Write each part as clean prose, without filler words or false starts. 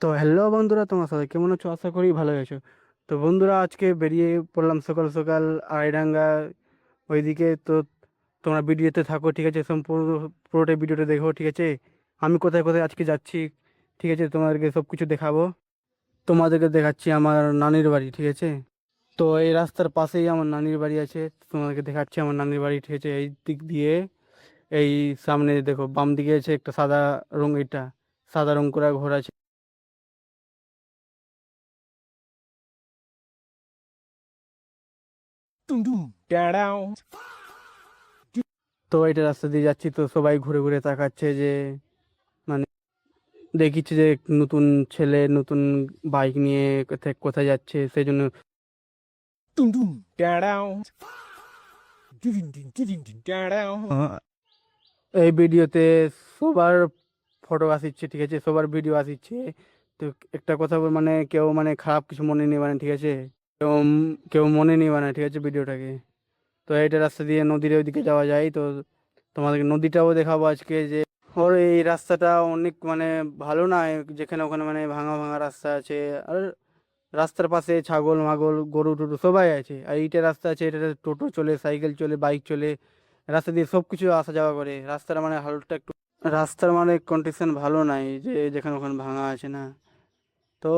তো হ্যালো বন্ধুরা, তোমরা সবাই কেমন আছো? আশা করি ভালো আছো। তো বন্ধুরা, আজকে বেরিয়ে পড়লাম সকাল সকাল আড়াইডাঙ্গা ওইদিকে। তো তোমরা ভিডিওতে থাকো, ঠিক আছে? সম্পূর্ণ পুরোটাই ভিডিওটা দেখো, ঠিক আছে? আমি কোথায় কোথায় আজকে যাচ্ছি, ঠিক আছে, তোমাদেরকে সব কিছু দেখাবো। তোমাদেরকে দেখাচ্ছি আমার নানির বাড়ি, ঠিক আছে? তো এই রাস্তার পাশেই আমার নানির বাড়ি আছে। তোমাদেরকে দেখাচ্ছি আমার নানির বাড়ি, ঠিক আছে? এই দিক দিয়ে, এই সামনে দেখো, বাম দিকে আছে একটা সাদা রং, এটা সাদা রং করা ঘর আছে। Dum dum down. তো এটা রাস্তা দিয়ে যাচ্ছি, তো সবাই ঘুরে ঘুরে তাকাচ্ছে যে, মানে, দেখিচ্ছে যে নতুন ছেলে নতুন বাইক নিয়ে কোথায় কোথায় যাচ্ছে, সেই জন্য Dum dum down. Ding ding ding ding down. এই ভিডিওতে সবার ফটো আসিচ্ছে, ঠিক আছে? সবার ভিডিও আসিচ্ছে। তো একটা কথা মানে কেউ মানে খারাপ কিছু মনে নেবে না, ঠিক আছে? কেউ কেউ মনে নেবে না, ঠিক আছে, ভিডিওটাকে। তো এইটা রাস্তা দিয়ে নদীর ওইদিকে যাওয়া যায়। তো তোমাদেরকে নদীটাও দেখাবো আজকে, যে ওর এই রাস্তাটা অনেক মানে ভালো না, যেখানে ওখানে মানে ভাঙা ভাঙা রাস্তা আছে। আর রাস্তার পাশে ছাগল মাগল গরু টরু সবাই আছে। আর এইটা রাস্তা আছে, এটাতে টোটো চলে, সাইকেল চলে, বাইক চলে। রাস্তা দিয়ে সব কিছু আসা যাওয়া করে। রাস্তার মানে হালতটা একটু, রাস্তার মানে কন্ডিশন ভালো নাই, যে যেখানে ওখানে ভাঙা আছে না। তো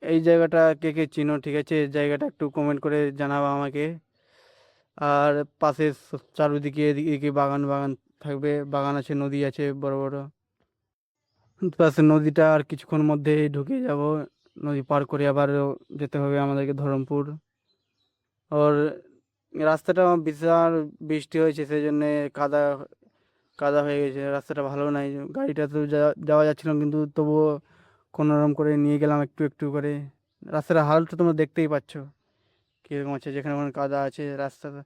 এই জায়গাটা কে কে চিনো, ঠিক আছে? এই জায়গাটা একটু কমেন্ট করে জানাবো আমাকে। আর পাশে চারিদিকে এদিকে এদিকে বাগান বাগান থাকবে, বাগান আছে, নদী আছে বড় বড়। পাশে নদীটা আর কিছুক্ষণ মধ্যেই ঢুকে যাব। নদী পার করে আবার যেতে হবে আমাদেরকে ধরমপুর। আর রাস্তাটা বিশাল বৃষ্টি হয়েছে, সেই জন্য কাদা কাদা হয়ে গেছে, রাস্তাটা ভালো নাই। গাড়িটা তো যাওয়া যাচ্ছিল, কিন্তু তবুও কোনো রকম করে নিয়ে গেলাম একটু একটু করে। রাস্তার হালটা তোমরা দেখতেই পাচ্ছ কীরকম আছে, যেখানে ওখানে কাদা আছে রাস্তাটা।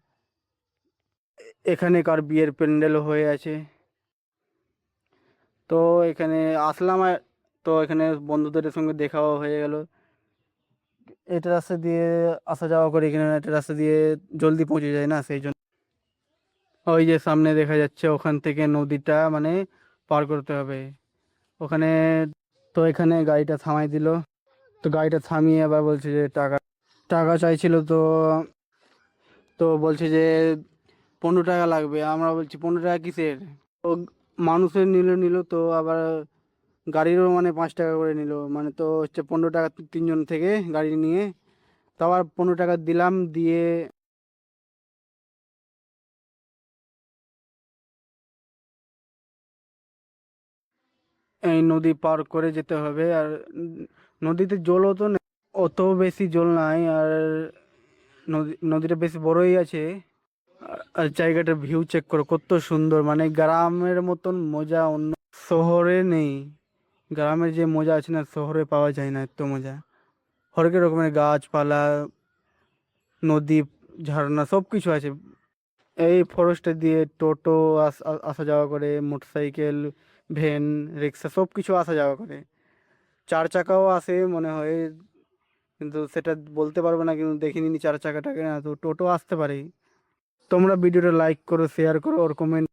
এখানে কার বিয়ের প্যান্ডেলও হয়ে আছে। তো এখানে আসলাম তো এখানে বন্ধুদের সঙ্গে দেখাও হয়ে গেল। এটা রাস্তা দিয়ে আসা যাওয়া করে, এখানে একটা রাস্তা দিয়ে জলদি পৌঁছে যায় না, সেই জন্য। ওই যে সামনে দেখা যাচ্ছে, ওখান থেকে নদীটা মানে পার করতে হবে ওখানে। তো এখানে গাড়িটা থামাই দিল। তো গাড়িটা থামিয়ে আবার বলছে যে টাকা টাকা চাইছিল। তো তো বলছে যে 15 টাকা লাগবে। আমরা বলছি 15 টাকা কিসের? তো মানুষের নিল নিল, তো আবার গাড়িরও মানে 5 টাকা করে নিল, মানে তো হচ্ছে 15 টাকা তিনজন থেকে গাড়ি নিয়ে। তো আবার 15 টাকা দিলাম, দিয়ে এই নদী পার করে যেতে হবে। আর নদীতে জলও তো নেই, অত বেশি জল নাই। আর নদীটা বেশ বড়ই আছে। আর জায়গাটার ভিউ চেক করো, কত সুন্দর, মানে গ্রামের মতন মজা অন্য শহরে নেই। গ্রামের যে মজা আছে না, শহরে পাওয়া যায় না এত মজা। হরেক রকমের গাছপালা, নদী, ঝর্ণা সব কিছু আছে। এই ফরেস্টে দিয়ে টোটো আসা যাওয়া করে, মোটরসাইকেল, ভ্যান, রিক্সা সব কিছু আসা যাওয়া করে। 4 চাকাও আসে মনে হয়, কিন্তু সেটা বলতে পারবো না, কিন্তু দেখিনি 4 চাকাটাকে না। তো টোটো আসতে পারে। তোমরা ভিডিওটা লাইক করো, শেয়ার করো, ওর কমেন্ট